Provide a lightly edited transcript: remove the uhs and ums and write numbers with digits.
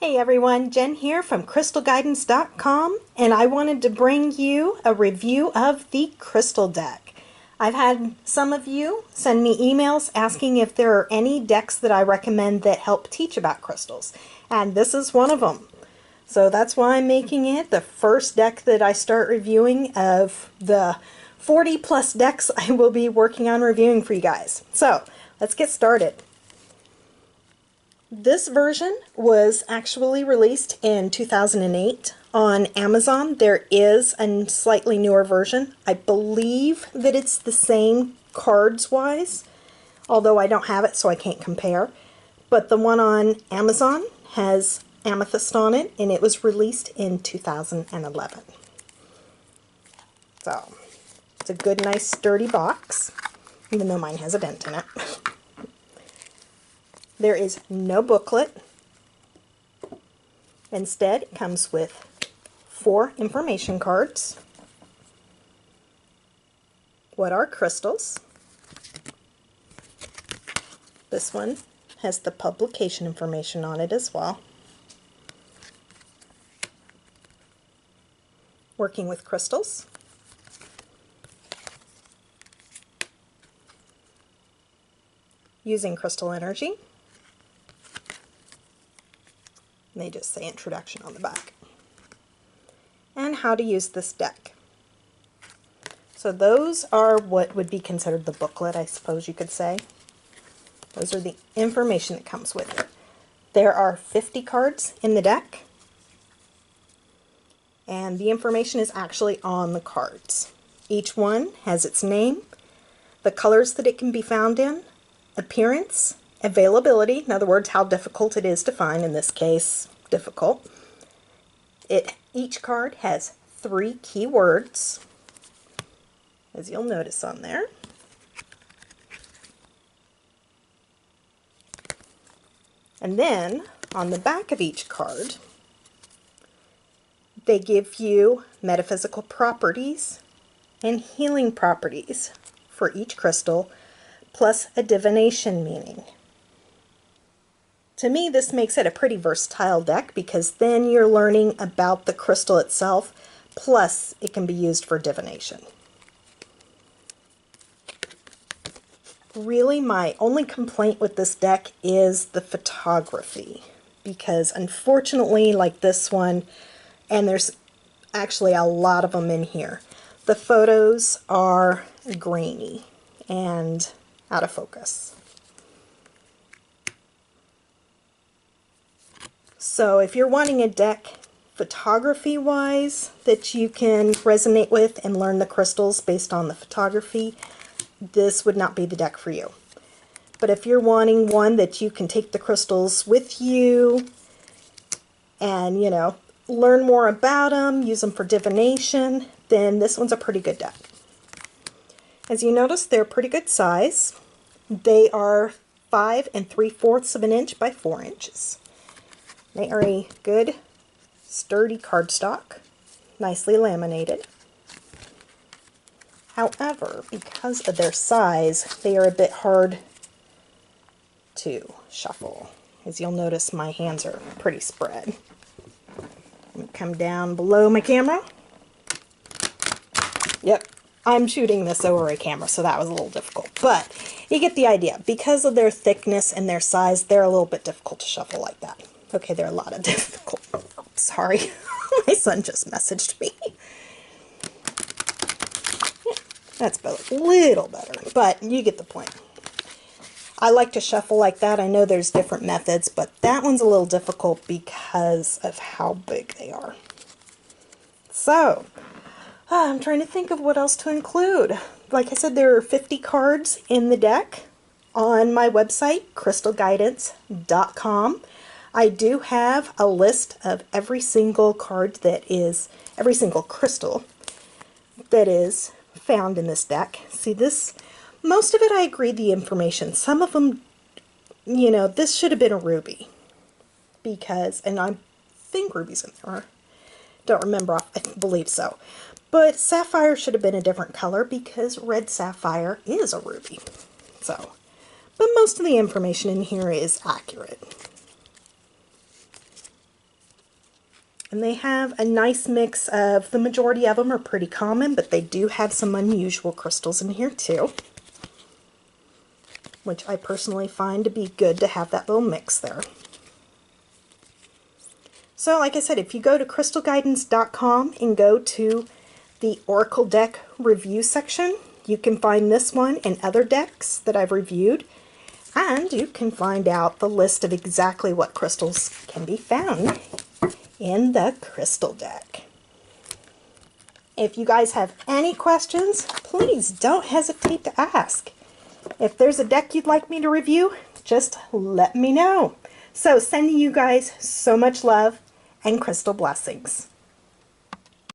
Hey everyone, Jen here from crystalguidance.com, and I wanted to bring you a review of the crystal deck. I've had some of you send me emails asking if there are any decks that I recommend that help teach about crystals, and this is one of them. So that's why I'm making it the first deck that I start reviewing of the 40 plus decks I will be working on reviewing for you guys. So let's get started. This version was actually released in 2008 on Amazon. There is a slightly newer version. I believe that it's the same cards-wise, although I don't have it so I can't compare. But the one on Amazon has amethyst on it, and it was released in 2011. So, it's a good, nice, sturdy box, even though mine has a dent in it. There is no booklet. Instead, it comes with 4 information cards. What are crystals? This one has the publication information on it as well. Working with crystals. Using crystal energy. They just say introduction on the back. And how to use this deck. So those are what would be considered the booklet, I suppose you could say. Those are the information that comes with it. There are 50 cards in the deck. And the information is actually on the cards. Each one has its name, the colors that it can be found in, appearance, availability, in other words, how difficult it is to find, in this case, difficult. Each card has 3 keywords, as you'll notice on there. And then, on the back of each card, they give you metaphysical properties and healing properties for each crystal, plus a divination meaning. To me, this makes it a pretty versatile deck because then you're learning about the crystal itself, plus it can be used for divination. Really, my only complaint with this deck is the photography, because unfortunately, like this one, and there's actually a lot of them in here, the photos are grainy and out of focus. So if you're wanting a deck photography-wise that you can resonate with and learn the crystals based on the photography, this would not be the deck for you. But if you're wanting one that you can take the crystals with you and, you know, learn more about them, use them for divination, then this one's a pretty good deck. As you notice, they're pretty good size. They are 5 3/4 of an inch by 4 inches. They are a good, sturdy cardstock, nicely laminated. However, because of their size, they are a bit hard to shuffle. As you'll notice, my hands are pretty spread. Let me come down below my camera. Yep, I'm shooting this over a camera, so that was a little difficult. But you get the idea. Because of their thickness and their size, they're a little bit difficult to shuffle like that. Okay, they're a lot of difficult. Oh, sorry, my son just messaged me. Yeah, that's a little better, but you get the point. I like to shuffle like that. I know there's different methods, but that one's a little difficult because of how big they are. So, I'm trying to think of what else to include. Like I said, there are 50 cards in the deck on my website, crystalguidance.com. I do have a list of every single card that is, every single crystal that is found in this deck. See this, most of it I agree the information. Some of them, you know, this should have been a ruby. Because, and I think ruby's in there. Don't remember, I believe so. But sapphire should have been a different color because red sapphire is a ruby. So, but most of the information in here is accurate. And they have a nice mix of, the majority of them are pretty common, but they do have some unusual crystals in here too, which I personally find to be good to have that little mix there. So like I said, if you go to crystalguidance.com and go to the Oracle deck review section, you can find this one and other decks that I've reviewed, and you can find out the list of exactly what crystals can be found in the crystal deck. If you guys have any questions, please don't hesitate to ask. If there's a deck you'd like me to review, just let me know. So sending you guys so much love and crystal blessings.